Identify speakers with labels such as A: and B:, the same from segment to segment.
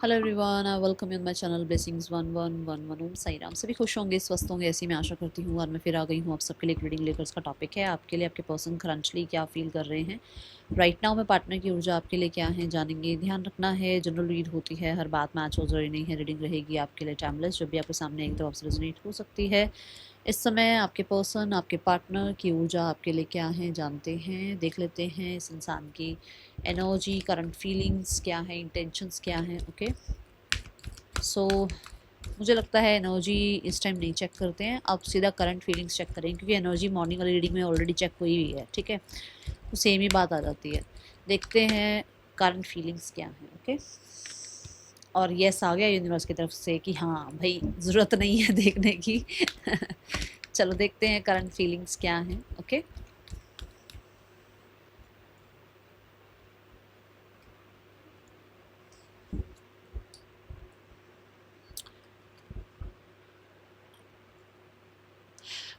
A: Hello everyone, I welcome you on my channel blessings 1111 ओम साई राम। सभी खुश होंगे, स्वस्थ होंगे, ऐसी मैं आशा करती हूँ। और मैं फिर आ गई हूँ आप सबके लिए एक रीडिंग लेकर। इसका टॉपिक है आपके लिए आपके पर्सन करंटली क्या फील कर रहे हैं राइट नाउ में। पार्टनर की ऊर्जा आपके लिए क्या है जानेंगे। ध्यान रखना है, जनरल रीड होती है, हर बात मैच हो जरूरी नहीं है। रीडिंग रहेगी आपके लिए टाइमलेस, जब भी आपके सामने एक तरफ से रेजोनेट हो सकती है। इस समय आपके पर्सन आपके पार्टनर की ऊर्जा आपके लिए क्या है जानते हैं, देख लेते हैं। इस इंसान की एनर्जी, करंट फीलिंग्स क्या है, इंटेंशंस क्या हैं। ओके, सो मुझे लगता है एनर्जी इस टाइम नहीं चेक करते हैं, अब सीधा करंट फीलिंग्स चेक करें, क्योंकि एनर्जी मॉर्निंग वाली रीडिंग में ऑलरेडी चेक हुई हुई है। ठीक है, तो सेम ही बात आ जाती है। देखते हैं करंट फीलिंग्स क्या है। ओके, और यस आ गया यूनिवर्स की तरफ से कि हाँ भाई, ज़रूरत नहीं है देखने की। चलो देखते हैं करंट फीलिंग्स क्या हैं। ओके,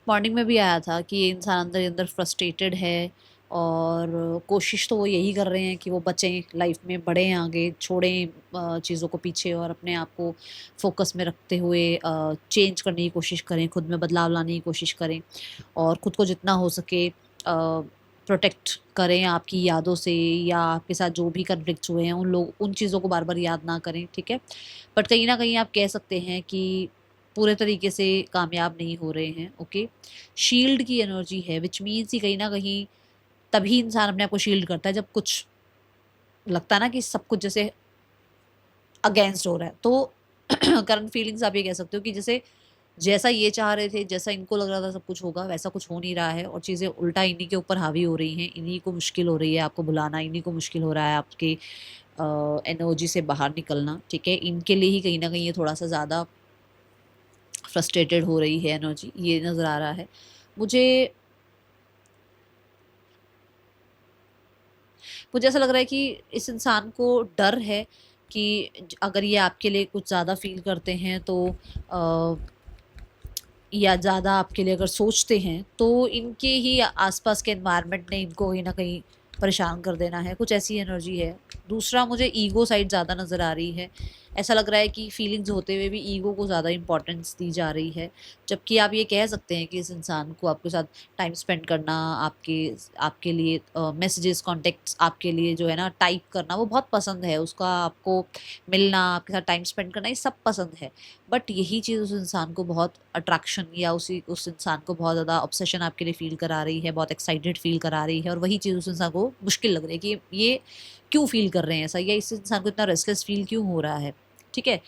A: मॉर्निंग में भी आया था कि ये इंसान अंदर ही अंदर फ्रस्ट्रेटेड है, और कोशिश तो वो यही कर रहे हैं कि वो बचें लाइफ में, बढ़ें आगे, छोड़ें चीज़ों को पीछे और अपने आप को फोकस में रखते हुए चेंज करने की कोशिश करें, खुद में बदलाव लाने की कोशिश करें, और खुद को जितना हो सके प्रोटेक्ट करें आपकी यादों से, या आपके साथ जो भी कन्फ्लिक्ट्स हुए हैं उन चीज़ों को बार बार याद ना करें। ठीक है, बट कहीं ना कहीं आप कह सकते हैं कि पूरे तरीके से कामयाब नहीं हो रहे हैं। ओके, शील्ड की एनर्जी है, विच मीन्स कि कहीं ना कहीं तभी इंसान अपने आप को शील्ड करता है जब कुछ लगता है ना कि सब कुछ जैसे अगेंस्ट हो रहा है। तो करंट फीलिंग्स आप ये कह सकते हो कि जैसे जैसा ये चाह रहे थे, जैसा इनको लग रहा था सब कुछ होगा, वैसा कुछ हो नहीं रहा है, और चीज़ें उल्टा इन्हीं के ऊपर हावी हो रही हैं। इन्हीं को मुश्किल हो रही है आपको बुलाना, इन्हीं को मुश्किल हो रहा है आपके एनर्जी से बाहर निकलना। ठीक है, इनके लिए ही कहीं ना कहीं ये थोड़ा सा ज़्यादा फ्रस्ट्रेटेड हो रही है एनर्जी, ये नज़र आ रहा है मुझे। मुझे ऐसा लग रहा है कि इस इंसान को डर है कि अगर ये आपके लिए कुछ ज़्यादा फील करते हैं तो अ, या ज़्यादा आपके लिए अगर सोचते हैं तो इनके ही आसपास के एनवायरनमेंट ने इनको कहीं ना कहीं परेशान कर देना है, कुछ ऐसी एनर्जी है। दूसरा, मुझे ईगो साइड ज़्यादा नज़र आ रही है। ऐसा लग रहा है कि फीलिंग्स होते हुए भी ईगो को ज़्यादा इंपॉर्टेंस दी जा रही है, जबकि आप ये कह सकते हैं कि इस इंसान को आपके साथ टाइम स्पेंड करना, आपके आपके लिए मैसेजेस, कॉन्टेक्ट्स आपके लिए जो है ना टाइप करना, वो बहुत पसंद है उसका। आपको मिलना, आपके साथ टाइम स्पेंड करना, ये सब पसंद है। बट यही चीज़ उस इंसान को बहुत अट्रैक्शन, या उस इंसान को बहुत ज़्यादा ऑब्सेशन आपके लिए फ़ील करा रही है, बहुत एक्साइटेड फ़ील करा रही है, और वही चीज़ उस इंसान को मुश्किल लग रही है कि ये क्यों फ़ील कर रहे हैं ऐसा, या इस इंसान को इतना रेस्टलेस फ़ील क्यों हो रहा है। ठीक है,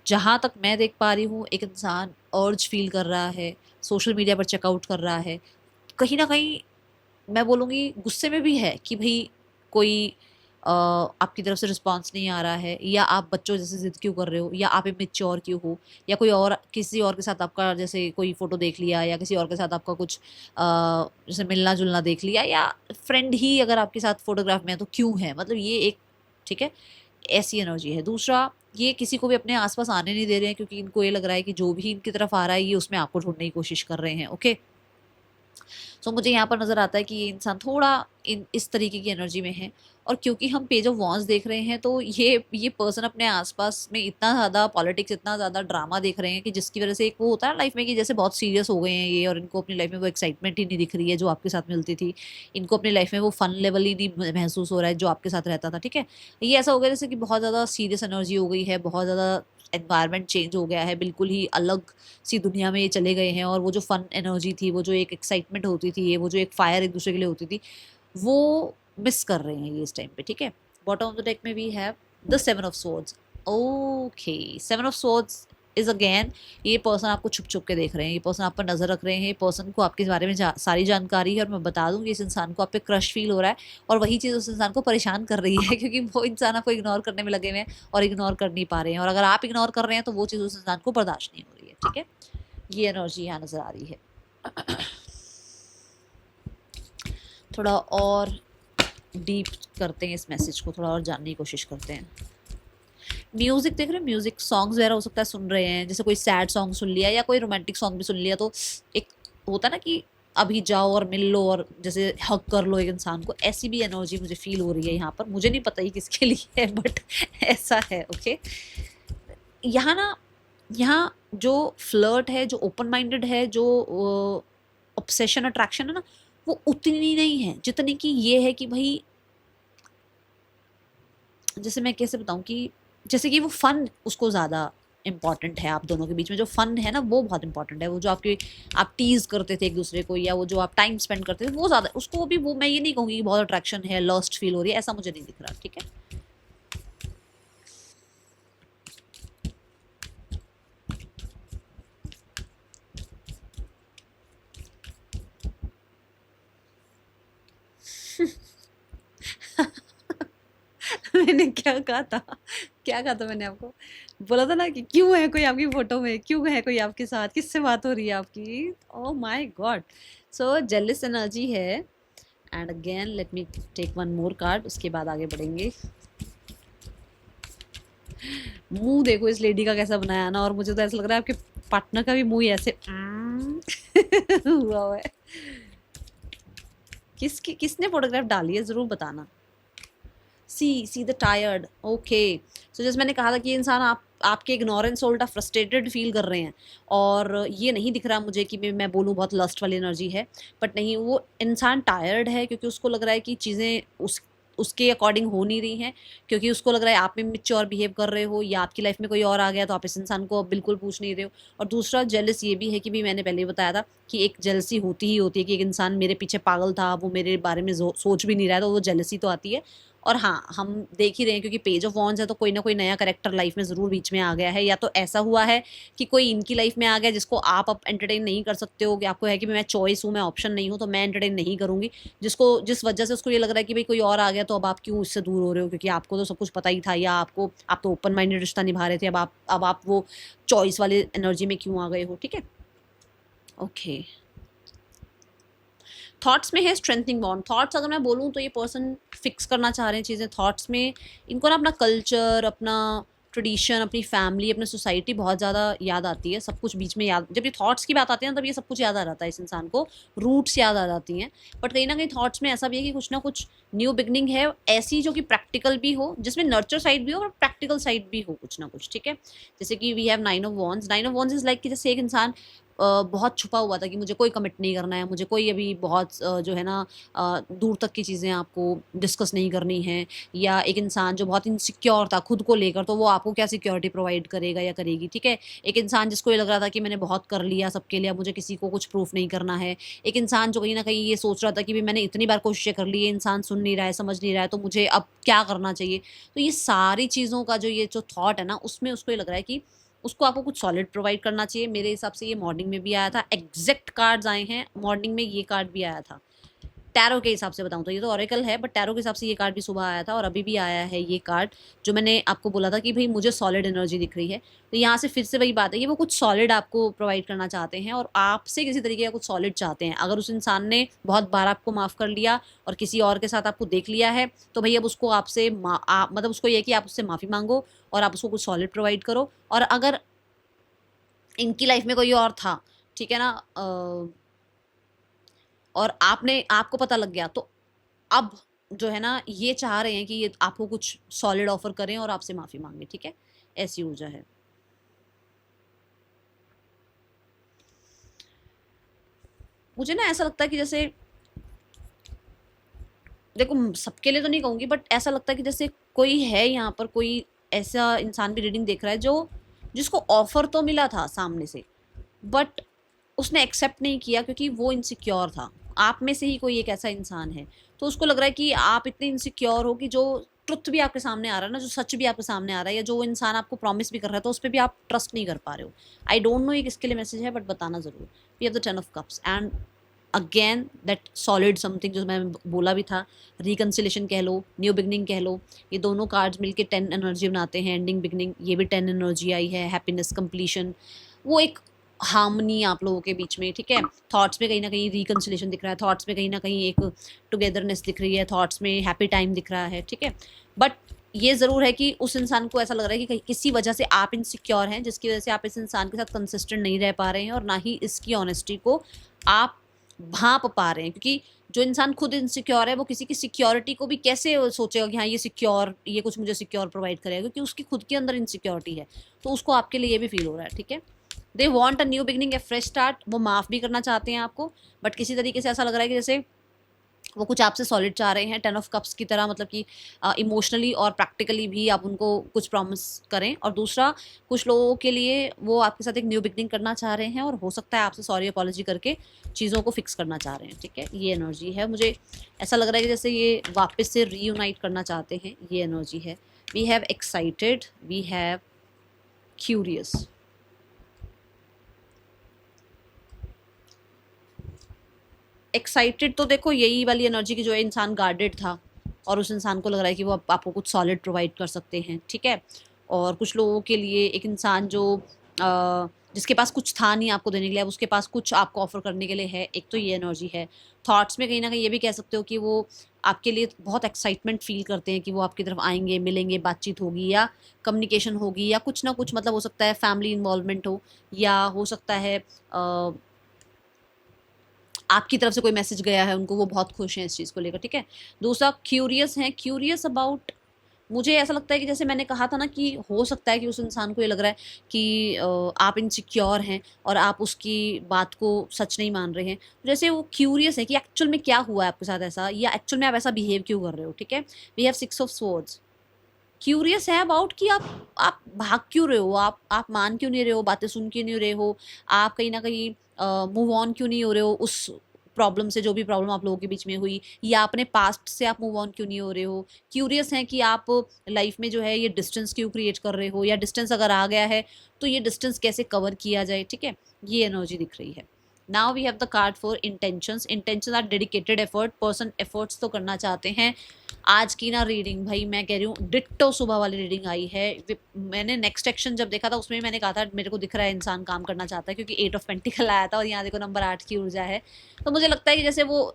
A: जहाँ तक मैं देख पा रही हूँ, एक इंसान अर्ज फ़ील कर रहा है, सोशल मीडिया पर चेकआउट कर रहा है, कहीं न कहीं मैं बोलूँगी गुस्से में भी है कि भई कोई आपकी तरफ से रिस्पॉन्स नहीं आ रहा है, या आप बच्चों जैसे ज़िद क्यों कर रहे हो, या आप इमैच्योर क्यों हो, या कोई और किसी और के साथ आपका जैसे कोई फ़ोटो देख लिया, या किसी और के साथ आपका कुछ जैसे मिलना-जुलना देख लिया, या फ्रेंड ही अगर आपके साथ फ़ोटोग्राफ में है तो क्यों है? मतलब ये एक, ठीक है, ऐसी एनर्जी है। दूसरा, ये किसी को भी अपने आस-पास आने नहीं दे रहे हैं, क्योंकि इनको ये लग रहा है कि जो भी इनकी तरफ आ रहा है ये उसमें आपको ढूँढने की कोशिश कर रहे हैं। ओके? सो मुझे यहाँ पर नज़र आता है कि ये इंसान थोड़ा इस तरीके की एनर्जी में है। और क्योंकि हम पेज ऑफ वॉन्स देख रहे हैं, तो ये पर्सन अपने आसपास में इतना ज़्यादा पॉलिटिक्स, इतना ज़्यादा ड्रामा देख रहे हैं कि जिसकी वजह से एक वो होता है लाइफ में कि जैसे बहुत सीरियस हो गए हैं ये, और इनको अपनी लाइफ में वो एक्साइटमेंट ही नहीं दिख रही है जो आपके साथ मिलती थी। इनको अपनी लाइफ में वो फन लेवल ही नहीं महसूस हो रहा है जो आपके साथ रहता था। ठीक है, ये ऐसा हो गया जैसे कि बहुत ज़्यादा सीरियस एनर्जी हो गई है, बहुत ज़्यादा एनवायरनमेंट चेंज हो गया है, बिल्कुल ही अलग सी दुनिया में ये चले गए हैं, और वो जो फन एनर्जी थी, वो जो एक एक्साइटमेंट होती थी, ये वो जो एक फायर एक दूसरे के लिए होती थी, वो मिस कर रहे हैं ये इस टाइम पे। ठीक है, बॉटम ऑफ द डेक में we have the seven of swords. Okay, seven of swords is again, ये पर्सन आपको छुप छुप के देख रहे हैं, ये पर्सन आप पर नज़र रख रहे हैं, ये पर्सन को आपके बारे में सारी जानकारी है। और मैं बता दूंगी, इस इंसान को आप पे क्रश फील हो रहा है, और वही चीज़ उस इंसान को परेशान कर रही है, क्योंकि वो इंसान आपको इग्नोर करने में लगे हुए हैं और इग्नोर कर नहीं पा रहे हैं। और अगर आप इग्नोर कर रहे हैं तो वो चीज़ उस इंसान को बर्दाश्त नहीं हो रही है। ठीक है, ये एनर्जी यहाँ नज़र आ रही है। थोड़ा और डीप करते हैं इस मैसेज को, थोड़ा और जानने की कोशिश करते हैं। म्यूजिक देख रहे हैं, म्यूजिक सॉन्ग्स वगैरह हो सकता है सुन रहे हैं, जैसे कोई सैड सॉन्ग सुन लिया या कोई रोमांटिक सॉन्ग भी सुन लिया, तो एक होता है ना कि अभी जाओ और मिल लो और जैसे हक कर लो एक इंसान को, ऐसी भी एनर्जी मुझे फील हो रही है यहाँ पर। मुझे नहीं पता ये किसके लिए है, बट ऐसा है। ओके, यहाँ ना, यहाँ जो फ्लर्ट है, जो ओपन माइंडेड है, जो ऑब्सेशन अट्रैक्शन है ना, वो उतनी नहीं है जितनी कि ये है कि भाई, जैसे मैं कैसे बताऊं कि जैसे कि वो फन उसको ज़्यादा इम्पॉर्टेंट है। आप दोनों के बीच में जो फन है ना, वो बहुत इंपॉर्टेंट है। वो जो आपके, आप टीज करते थे एक दूसरे को, या वो जो आप टाइम स्पेंड करते थे, वो ज़्यादा उसको भी, वो मैं ये नहीं कहूँगी कि बहुत अट्रैक्शन है, लस्ट फील हो रही है, ऐसा मुझे नहीं दिख रहा। ठीक है, मैंने क्या कहा था, क्या कहा था मैंने आपको? बोला था ना कि क्यों है कोई आपकी फोटो में, क्यों है कोई आपके साथ, किससे बात हो रही है आपकी? Oh my god, so jealous energy है। And again let me take one more card, उसके बाद आगे बढ़ेंगे। मुंह देखो इस लेडी का कैसा बनाया ना, और मुझे तो ऐसा लग रहा है आपके पार्टनर का भी मुंह ऐसे हुआ हुआ है। किसने फोटोग्राफ डाली है, जरूर बताना। See the tired. ओके, सो जैसे मैंने कहा था कि ये इंसान आपके इग्नोरेंस से उल्टा फ्रस्ट्रेटेड फील कर रहे हैं, और ये नहीं दिख रहा मुझे कि मैं बोलूँ बहुत लस्ट वाली एनर्जी है, बट नहीं, वो इंसान टायर्ड है क्योंकि उसको लग रहा है कि चीज़ें उसके अकॉर्डिंग हो नहीं रही हैं, क्योंकि उसको लग रहा है आप में मिच्योर बिहेव कर रहे हो, या आपकी लाइफ में कोई और आ गया तो आप इस इंसान को अब बिल्कुल पूछ नहीं रहे हो। और दूसरा जेलस ये भी है कि भी मैंने पहले ही बताया था कि एक जेलसी होती ही होती है कि एक इंसान मेरे पीछे पागल था, वो मेरे बारे में सोच भी नहीं रहा है, तो वो जेलसी तो आती है। और हाँ, हम देख ही रहे हैं क्योंकि पेज ऑफ वॉन्ड्स है, तो कोई ना कोई नया करेक्टर लाइफ में ज़रूर बीच में आ गया है, या तो ऐसा हुआ है कि कोई इनकी लाइफ में आ गया जिसको आप अब एंटरटेन नहीं कर सकते हो, कि आपको है कि मैं चॉइस हूँ, मैं ऑप्शन नहीं हूँ, तो मैं एंटरटेन नहीं करूँगी, जिस वजह से उसको ये लग रहा है कि भाई कोई और आ गया तो अब आप क्यों इससे दूर हो रहे हो, क्योंकि आपको तो सब कुछ पता ही था, या आप तो ओपन माइंडेड रिश्ता निभा रहे थे, अब आप वो चॉइस वाले एनर्जी में क्यों आ गए हो। ठीक है, ओके। थॉट्स में है स्ट्रेंथनिंग बॉन्ड। थॉट्स अगर मैं बोलूँ तो ये पर्सन फिक्स करना चाह रहे हैं चीज़ें थॉट्स में। इनको ना अपना कल्चर, अपना ट्रेडिशन, अपनी फैमिली, अपनी सोसाइटी बहुत ज़्यादा याद आती है। सब कुछ बीच में याद, जब ये थॉट्स की बात आती है ना, तब ये सब कुछ याद आ जाता है इस इंसान को, रूट्स याद आ जाती हैं। बट कहीं ना कहीं थॉट्स में ऐसा भी है कि कुछ ना कुछ न्यू बिगनिंग है, ऐसी जो कि प्रैक्टिकल भी हो, जिसमें नर्चर साइड भी हो और प्रैक्टिकल साइड भी हो कुछ ना कुछ। ठीक है, जैसे कि we have nine of wands. Nine of wands is like कि जैसे एक इंसान बहुत छुपा हुआ था कि मुझे कोई कमिट नहीं करना है, मुझे कोई अभी बहुत जो है ना दूर तक की चीज़ें आपको डिस्कस नहीं करनी है, या एक इंसान जो बहुत इनसिक्योर था खुद को लेकर, तो वो आपको क्या सिक्योरिटी प्रोवाइड करेगा या करेगी। ठीक है, एक इंसान जिसको ये लग रहा था कि मैंने बहुत कर लिया सबके लिए, अब मुझे किसी को कुछ प्रूफ नहीं करना है। एक इंसान जो कहीं ना कहीं ये सोच रहा था कि भाई मैंने इतनी बार कोशिशें कर ली है, इंसान सुन नहीं रहा है, समझ नहीं रहा है, तो मुझे अब क्या करना चाहिए। तो ये सारी चीज़ों का जो ये जो थॉट है ना, उसमें उसको ये लग रहा है कि उसको आपको कुछ सॉलिड प्रोवाइड करना चाहिए। मेरे हिसाब से ये मॉर्निंग में भी आया था, एग्जैक्ट कार्ड्स आए हैं मॉर्निंग में, ये कार्ड भी आया था। टैरो के हिसाब से बताऊं तो ये तो ऑरेकल है, बट टैरो के हिसाब से ये कार्ड भी सुबह आया था, और अभी भी आया है ये कार्ड, जो मैंने आपको बोला था कि भाई मुझे सॉलिड एनर्जी दिख रही है। तो यहाँ से फिर से वही बात है कि वो कुछ सॉलिड आपको प्रोवाइड करना चाहते हैं, और आपसे किसी तरीके का कुछ सॉलिड चाहते हैं। अगर उस इंसान ने बहुत बार आपको माफ़ कर लिया और किसी और के साथ आपको देख लिया है, तो भाई अब उसको आपसे मतलब उसको ये कि आप उससे माफ़ी मांगो और आप उसको कुछ सॉलिड प्रोवाइड करो। और अगर इनकी लाइफ में कोई और था, ठीक है ना, और आपको पता लग गया, तो अब जो है ना, ये चाह रहे हैं कि ये आपको कुछ सॉलिड ऑफर करें और आपसे माफी मांगे। ठीक है, ऐसी ऊर्जा है। मुझे ना ऐसा लगता है कि जैसे, देखो सबके लिए तो नहीं कहूंगी, बट ऐसा लगता है कि जैसे कोई है यहाँ पर, कोई ऐसा इंसान भी रीडिंग देख रहा है जो, जिसको ऑफर तो मिला था सामने से, बट उसने एक्सेप्ट नहीं किया क्योंकि वो इनसिक्योर था। आप में से ही कोई एक ऐसा इंसान है, तो उसको लग रहा है कि आप इतने इनसिक्योर हो कि जो ट्रुथ भी आपके सामने आ रहा है ना, जो सच भी आपके सामने आ रहा है, या जो इंसान आपको प्रॉमिस भी कर रहा है, तो उस पर भी आप ट्रस्ट नहीं कर पा रहे हो। आई डोंट नो ये किसके लिए मैसेज है, बट बताना जरूर। We have the 10 of cups and again that solid something, जो मैं बोला भी था, रिकन्सिलेशन कह लो, न्यू बिगनिंग कह लो, ये दोनों कार्ड्स मिलके 10 एनर्जी बनाते हैं। एंडिंग, बिगनिंग, ये भी 10 एनर्जी आई है। हैप्पीनेस, कंप्लीशन, वो एक हार्मनी आप लोगों के बीच में। ठीक है, थॉट्स में कहीं ना कहीं रिकन्सिलेशन दिख रहा है, थॉट्स में कहीं ना कहीं एक टुगेदरनेस दिख रही है, थॉट्स में हैप्पी टाइम दिख रहा है। ठीक है, बट ये ज़रूर है कि उस इंसान को ऐसा लग रहा है कि किसी वजह से आप इनसिक्योर हैं, जिसकी वजह से आप इस इंसान के साथ कंसिस्टेंट नहीं रह पा रहे हैं, और ना ही इसकी ऑनेस्टी को आप भांप पा रहे हैं, क्योंकि जो इंसान खुद इनसिक्योर है वो किसी की सिक्योरिटी को भी कैसे सोचेगा कि हाँ ये सिक्योर, ये कुछ मुझे सिक्योर प्रोवाइड करेगा, क्योंकि उसकी खुद के अंदर इनसिक्योरिटी है। तो उसको आपके लिए ये भी फील हो रहा है, ठीक है। They want a new beginning, A fresh start, वो माफ़ भी करना चाहते हैं आपको, बट किसी तरीके से ऐसा लग रहा है कि जैसे वो कुछ आपसे सॉलिड चाह रहे हैं, 10 ऑफ कप्स की तरह, मतलब कि इमोशनली और प्रैक्टिकली भी आप उनको कुछ प्रॉमिस करें। और दूसरा, कुछ लोगों के लिए वो आपके साथ एक न्यू बिगनिंग करना चाह रहे हैं और हो सकता है आपसे सॉरी अपॉलॉजी करके चीज़ों को फिक्स करना चाह रहे हैं, ठीक है। ये एनर्जी है, मुझे ऐसा लग रहा है कि जैसे ये वापस से रीयूनाइट करना चाहते हैं, ये एनर्जी है। We have excited, we have curious. Excited तो देखो यही वाली एनर्जी की जो है, इंसान गार्डेड था और उस इंसान को लग रहा है कि वो आपको कुछ सॉलिड प्रोवाइड कर सकते हैं, ठीक है। और कुछ लोगों के लिए एक इंसान जो जिसके पास कुछ था नहीं आपको देने के लिए, अब उसके पास कुछ आपको ऑफर करने के लिए है, एक तो ये एनर्जी है। थॉट्स में कहीं ना कहीं ये भी कह सकते हो कि वो आपके लिए बहुत एक्साइटमेंट फील करते हैं कि वो आपकी तरफ आएंगे, मिलेंगे, बातचीत होगी या कम्युनिकेशन होगी या कुछ ना कुछ, मतलब हो सकता है फैमिली इन्वॉल्वमेंट हो, या हो सकता है आपकी तरफ से कोई मैसेज गया है उनको, वो बहुत खुश हैं इस चीज़ को लेकर, ठीक है। दूसरा, क्यूरियस हैं, क्यूरियस अबाउट, मुझे ऐसा लगता है कि जैसे मैंने कहा था ना कि हो सकता है कि उस इंसान को ये लग रहा है कि आप इनसिक्योर हैं और आप उसकी बात को सच नहीं मान रहे हैं। जैसे वो क्यूरियस है कि एक्चुअल में क्या हुआ है आपके साथ ऐसा, या एक्चुअल में आप ऐसा बिहेव क्यों कर रहे हो, ठीक है। We have 6 of swords. Curious है अबाउट कि आप भाग क्यों रहे हो, आप मान क्यों नहीं रहे हो, बातें सुन क्यों नहीं रहे हो, आप कहीं ना कहीं मूव ऑन क्यों नहीं हो रहे हो उस प्रॉब्लम से, जो भी प्रॉब्लम आप लोगों के बीच में हुई, या अपने पास्ट से आप मूव ऑन क्यों नहीं हो रहे हो। क्यूरियस हैं कि आप लाइफ में जो है ये डिस्टेंस क्यों क्रिएट कर रहे हो, या डिस्टेंस अगर आ गया है तो ये डिस्टेंस कैसे कवर किया जाए, ठीक है। ये एनर्जी दिख रही है। Now we have the card for intentions. Intention are dedicated effort, person efforts तो करना चाहते हैं। आज की ना रीडिंग भाई मैं कह रही हूँ डिट्टो सुबह वाली रीडिंग आई है। मैंने नेक्स्ट एक्शन जब देखा था उसमें मैंने कहा था मेरे को दिख रहा है इंसान काम करना चाहता है, क्योंकि 8 ऑफ पेंटिकल आया था और यहाँ देखो नंबर 8 की ऊर्जा है। तो मुझे लगता है कि जैसे वो,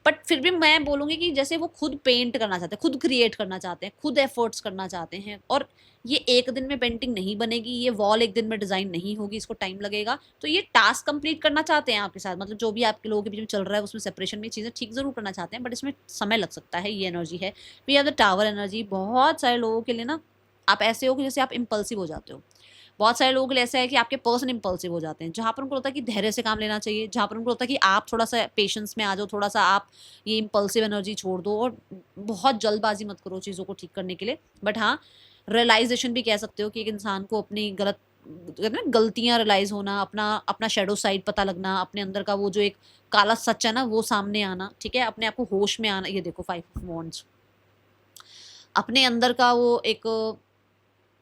A: बट फिर भी मैं बोलूँगी कि जैसे वो खुद पेंट करना चाहते हैं, खुद क्रिएट करना चाहते हैं, खुद एफर्ट्स करना चाहते हैं। और ये एक दिन में पेंटिंग नहीं बनेगी, ये वॉल एक दिन में डिज़ाइन नहीं होगी, इसको टाइम लगेगा। तो ये टास्क कंप्लीट करना चाहते हैं आपके साथ, मतलब जो भी आपके लोगों के बीच में चल रहा है उसमें सेपरेशन में चीज़ें ठीक ज़रूर करना चाहते हैं, बट इसमें समय लग सकता है। ये एनर्जी है। We have the tower energy. बहुत सारे लोगों के लिए ना आप ऐसे हो कि जैसे आप इम्पल्सिव हो जाते हो। बहुत सारे लोगों के लिए ऐसा है कि आपके पर्सन इम्पल्सिव हो जाते हैं, जहाँ पर उनको लगता है कि धैर्य से काम लेना चाहिए, जहाँ पर उनको लगता है कि आप थोड़ा सा पेशेंस में आ जाओ, थोड़ा सा आप ये इम्पल्सिव एनर्जी छोड़ दो और बहुत जल्दबाजी मत करो चीज़ों को ठीक करने के लिए। बट हाँ, रियलाइजेशन भी कह सकते हो कि एक इंसान को अपनी कहते हैं ना गलतियां रियलाइज होना, अपना अपना शेडो साइड पता लगना, अपने अंदर का वो जो एक काला सच है ना वो सामने आना, ठीक है, अपने आप को होश में आना। ये देखो 5 ऑफ वॉन्ड्स, अपने अंदर का वो एक,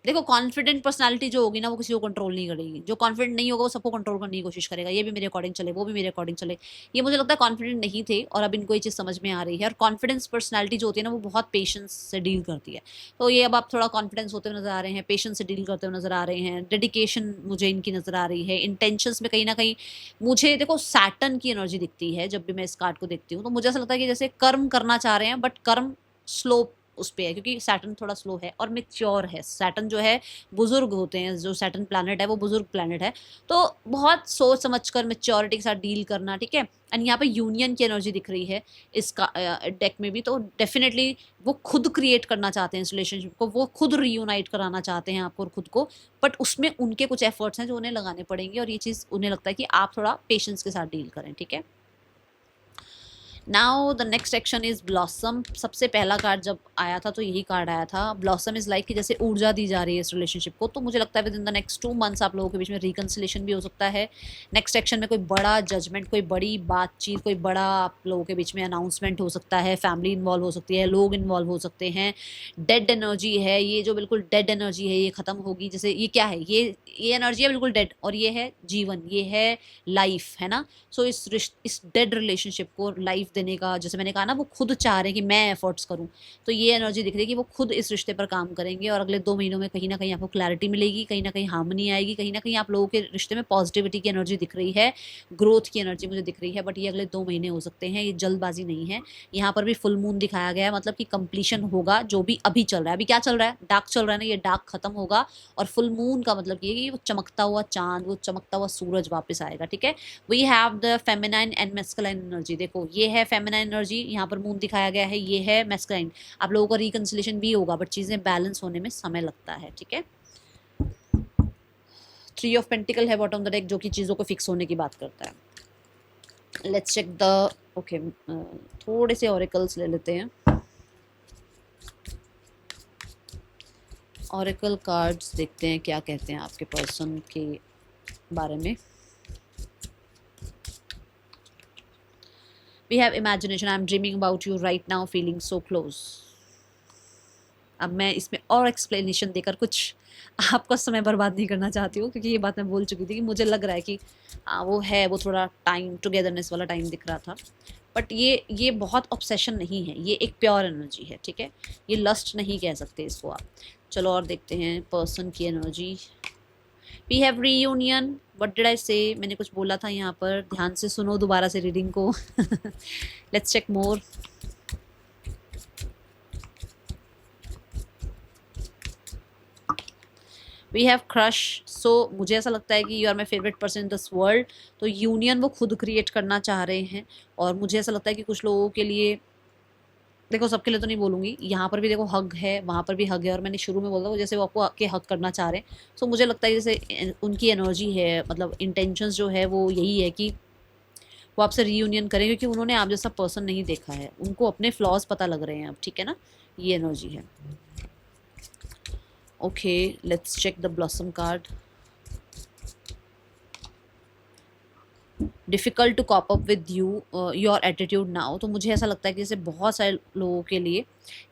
A: देखो कॉन्फिडेंट पर्सनालिटी जो होगी ना वो किसी को कंट्रोल नहीं करेगी, जो कॉन्फिडेंट नहीं होगा वो सबको कंट्रोल करने की कोशिश करेगा, ये भी मेरे अकॉर्डिंग चले, वो भी मेरे अकॉर्डिंग चले। ये मुझे लगता है कॉन्फिडेंट नहीं थे और अब इनको ये चीज़ समझ में आ रही है। और कॉन्फिडेंस पर्सनालिटी जो होती है ना वो बहुत पेशेंस से डील करती है। तो ये अब आप थोड़ा कॉन्फिडेंस होते हुए नजर आ रहे हैं, पेशेंस से डील करते हुए नजर आ रहे हैं, डेडिकेशन मुझे इनकी नजर आ रही है। इंटेंशंस में कहीं ना कहीं मुझे देखो सैटर्न की एनर्जी दिखती है जब भी मैं इस कार्ड को देखती हूँ, तो मुझे ऐसा लगता है कि जैसे कर्म करना चाह रहे हैं बट कर्म स्लो उस पे है, क्योंकि सैटर्न थोड़ा स्लो है और मैच्योर है। सैटर्न जो है बुजुर्ग होते हैं, जो सैटर्न प्लैनेट है वो बुजुर्ग प्लैनेट है। तो बहुत सोच समझकर मैच्योरिटी के साथ डील करना, ठीक है। एंड यहाँ पे यूनियन की एनर्जी दिख रही है इसका डेक में भी, तो डेफिनेटली वो खुद क्रिएट करना चाहते हैं इस रिलेशनशिप को, वो खुद रीयूनाइट कराना चाहते हैं आपको और खुद को। बट उसमें उनके कुछ एफर्ट्स हैं जो उन्हें लगाने पड़ेंगे और ये चीज़ उन्हें लगता है कि आप थोड़ा पेशेंस के साथ डील करें, ठीक है। Now the next section is blossom. सबसे पहला कार्ड जब आया था तो यही कार्ड आया था। ब्लॉसम इज लाइक कि जैसे ऊर्जा दी जा रही है इस रिलेशनशिप को, तो मुझे लगता है with in the next 2 months आप लोगों के बीच में रिकन्सिलेशन भी हो सकता है। नेक्स्ट सेक्शन में कोई बड़ा जजमेंट, कोई बड़ी बातचीत, कोई बड़ा आप लोगों के बीच में अनाउंसमेंट हो सकता है, फैमिली इन्वॉल्व हो सकती है, लोग इन्वॉल्व हो सकते हैं। डेड एनर्जी है ये, जो बिल्कुल डेड एनर्जी है ये ख़त्म होगी। जैसे ये क्या है, ये एनर्जी है बिल्कुल डेड, और ये है जीवन, ये है लाइफ, है ना। सो इस डेड रिलेशनशिप को लाइफ देने का, जैसे मैंने कहा ना वो खुद चाह रहे हैं कि मैं एफर्ट्स करूँ, तो ये एनर्जी दिख रही है कि वो खुद इस रिश्ते पर काम करेंगे और अगले 2 महीनों में कहीं ना कहीं आपको क्लैरिटी मिलेगी, कहीं ना कहीं हार्मनी आएगी, कहीं ना कहीं आप लोगों के रिश्ते में पॉजिटिविटी की एनर्जी दिख रही है, ग्रोथ की एनर्जी मुझे दिख रही है। बट ये अगले 2 महीने हो सकते हैं, ये जल्दबाजी नहीं है। यहाँ पर भी फुल मून दिखाया गया है, मतलब कि कंप्लीशन होगा जो भी अभी चल रहा है। अभी क्या चल रहा है, डार्क चल रहा है ना, ये डार्क खत्म होगा और फुल मून का मतलब ये है कि वो चमकता हुआ चांद, वो चमकता हुआ सूरज वापस आएगा। ठीक है, we have the feminine and masculine energy. देखो ये है फेमिनाइन एनर्जी, यहाँ पर मून दिखाया गया है, ये है मैस्कुलाइन। आप लोगों का रिकंसिलेशन भी होगा बट चीजें बैलेंस होने में समय लगता है। ठीक है, 3 ऑफ पेंटिकल है बॉटम द डेक, जो कि चीजों को फिक्स होने की बात करता है। लेट्स चेक द ओके, थोड़े से ऑरेकल्स ले लेते हैं। ऑरेकल कार्ड्स देखते हैं क्या कहते हैं आपके पर्सन के बारे में। We have imagination. I'm dreaming about you right now, feeling so close. अब मैं इसमें और एक्सप्लेनेशन देकर कुछ आपका समय बर्बाद नहीं करना चाहती हूँ, क्योंकि ये बात मैं बोल चुकी थी कि मुझे लग रहा है कि वो है, वो थोड़ा टाइम टुगेदरनेस वाला टाइम दिख रहा था। बट ये बहुत ऑब्सेशन नहीं है, ये एक प्योर एनर्जी है। ठीक है, ये लस्ट नहीं कह सकते इसको आप। चलो और देखते हैं पर्सन की energy. We have reunion, what did I say, मैंने कुछ बोला था यहाँ पर, ध्यान से सुनो दोबारा से रीडिंग को। Let's check more. We have crush, so मुझे ऐसा लगता है कि you are my favourite person in this world. तो यूनियन वो खुद क्रिएट करना चाह रहे हैं और मुझे ऐसा लगता है कि कुछ लोगों के लिए, देखो सबके लिए तो नहीं बोलूँगी, यहाँ पर भी देखो हग है, वहाँ पर भी हग है, और मैंने शुरू में बोला जैसे वो आपको आके हग करना चाह रहे हैं। सो मुझे लगता है जैसे उनकी एनर्जी है, मतलब इंटेंशंस जो है वो यही है कि वो आपसे रीयूनियन करें, क्योंकि उन्होंने आप जैसा पर्सन नहीं देखा है, उनको अपने फ्लॉज पता लग रहे हैं अब। ठीक है ना, ये एनर्जी है। Okay, let's check the blossom card. Difficult to cope up with you your attitude now. तो मुझे ऐसा लगता है कि जैसे बहुत सारे लोगों के लिए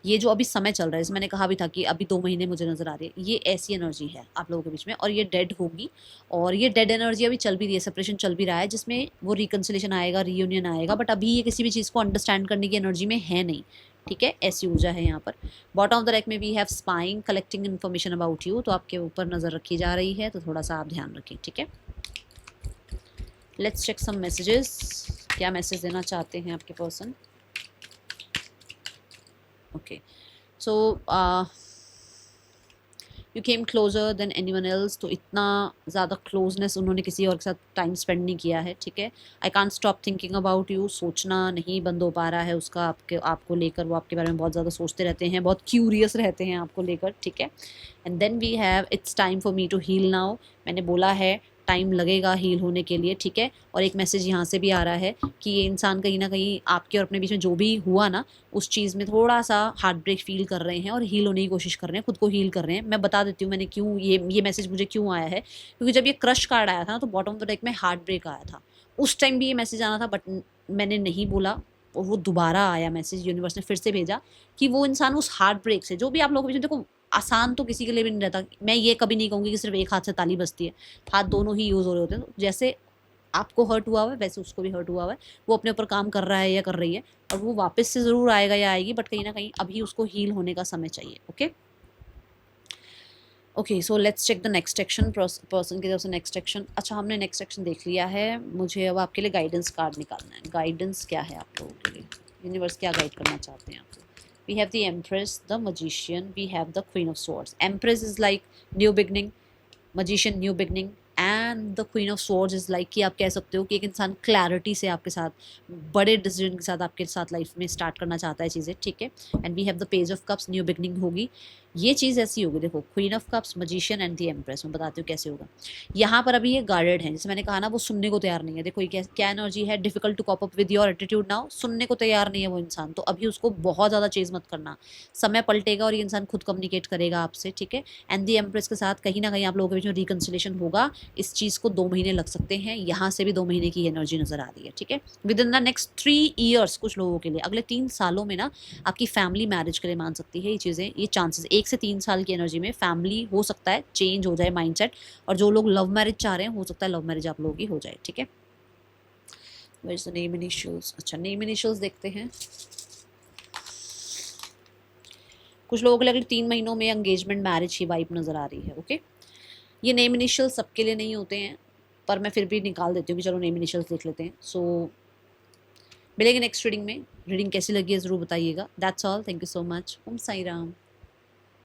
A: ये जो अभी समय चल रहा है, जैसे मैंने कहा भी था कि अभी 2 महीने मुझे नज़र आ रही है, ये ऐसी एनर्जी है आप लोगों के बीच में, और ये डेड होगी। और ये डेड एनर्जी अभी चल भी रही है, सेपरेशन चल भी रहा है, जिसमें वो रिकन्सिलेशन आएगा, रीयूनियन आएगा, बट अभी ये किसी भी चीज़ को अंडरस्टैंड करने की एनर्जी में है नहीं। ठीक है, ऐसी ऊर्जा है यहाँ पर। बॉटम ऑफ द डेक में we have spying, collecting information about you. तो आपके ऊपर नज़र रखी जा रही है, तो थोड़ा सा आप ध्यान रखें। ठीक है, लेट्स चेक सम मैसेजेस, क्या मैसेज देना चाहते हैं आपके person. Okay, so you came closure than anyone else. तो इतना ज़्यादा क्लोजनेस उन्होंने किसी और के साथ टाइम स्पेंड नहीं किया है। ठीक है, I can't stop thinking about you, सोचना नहीं बंद हो पा रहा है उसका आपको लेकर। वो आपके बारे में बहुत ज़्यादा सोचते रहते हैं, बहुत क्यूरियस रहते हैं आपको लेकर। ठीक है, and then we have it's time for me to heal now. मैंने बोला है टाइम लगेगा हील होने के लिए। ठीक है, और एक मैसेज यहाँ से भी आ रहा है कि ये इंसान कहीं ना कहीं आपके और अपने बीच में जो भी हुआ ना, उस चीज़ में थोड़ा सा हार्ट ब्रेक फील कर रहे हैं और हील होने की कोशिश कर रहे हैं, खुद को हील कर रहे हैं। मैं बता देती हूँ मैंने क्यों ये मैसेज मुझे क्यों आया है, क्योंकि जब ये क्रश कार्ड आया था ना, तो बॉटम ऑफ द डेक में हार्ट ब्रेक आया था। उस टाइम भी ये मैसेज आना था, बट मैंने नहीं बोला, और वो दोबारा आया मैसेज, यूनिवर्स ने फिर से भेजा कि वो इंसान उस हार्ट ब्रेक से, जो भी आप लोगों के बीच में, देखो आसान तो किसी के लिए भी नहीं रहता। मैं ये कभी नहीं कहूँगी कि सिर्फ एक हाथ से ताली बजती है, हाथ दोनों ही यूज़ हो रहे होते हैं। तो जैसे आपको हर्ट हुआ हुआ है, वैसे उसको भी हर्ट हुआ हुआ है। वो अपने ऊपर काम कर रहा है या कर रही है, और वो वापस से ज़रूर आएगा या आएगी, बट कहीं ना कहीं अभी उसको हील होने का समय चाहिए। Okay okay, so let's check the next action, person की तरफ से नेक्स्ट एक्शन। अच्छा, हमने नेक्स्ट एक्शन देख लिया है, मुझे अब आपके लिए गाइडेंस कार्ड निकालना है। गाइडेंस क्या है आप लोगों के लिए, यूनिवर्स क्या गाइड करना चाहते हैं आपको। We have the Empress, the Magician, we have the Queen of Swords. Empress is like new beginning, Magician new beginning, and the Queen of Swords is like कि आप कह सकते हो कि एक इंसान क्लैरिटी से आपके साथ, बड़े डिसीजन के साथ आपके साथ लाइफ में स्टार्ट करना चाहता है चीज़ें। ठीक है, and we have the page of cups, new beginning होगी। ये चीज़ ऐसी होगी, देखो queen of cups, magician and the empress. मैं बताती हूँ कैसे होगा। यहाँ पर अभी ये गार्डेड है, जैसे मैंने कहा ना, वो सुनने को तैयार नहीं है। देखो ये क्या एनर्जी है, difficult to cope up with your attitude now. सुनने को तैयार नहीं है वो इंसान, तो अभी उसको बहुत ज़्यादा चेज मत करना, समय पलटेगा और ये इंसान खुद कम्युनिकेट करेगा आपसे। ठीक है, एंड दी एम्प्रेस के साथ कहीं ना कहीं आप लोगों के बीच में रिकन्सिलेशन होगा। इस चीज़ को 2 महीने लग सकते हैं, यहाँ से भी 2 महीने की एनर्जी नजर आ रही है। ठीक है, with in the next 3 years, कुछ लोगों के लिए अगले 3 सालों में ना आपकी फैमिली मैरिज के लिए मान सकती है ये चीज़ें, ये चांसेस 1 से 3 साल की एनर्जी में फैमिली हो सकता है चेंज हो जाए माइंडसेट। और जो लोग लव मैरिज चाह रहे हैं, हो सकता है लव मैरिज आप लोगों की हो जाए। ठीक है, Where is the name initials? अच्छा, नेम इनिशियल्स देखते हैं। कुछ लोगों के लिए 3 महीनों में एंगेजमेंट मैरिज की वाइब नज़र आ रही है। ओके, ये नेम इनिशियल सबके लिए नहीं होते हैं, पर मैं फिर भी निकाल देती हूँ कि चलो नेम इनिशियल्स देख लेते हैं। सो मिलेंगे नेक्स्ट रीडिंग में। रीडिंग कैसी लगी है ज़रूर बताइएगा। That's all, thank you so much. Om Sai Ram.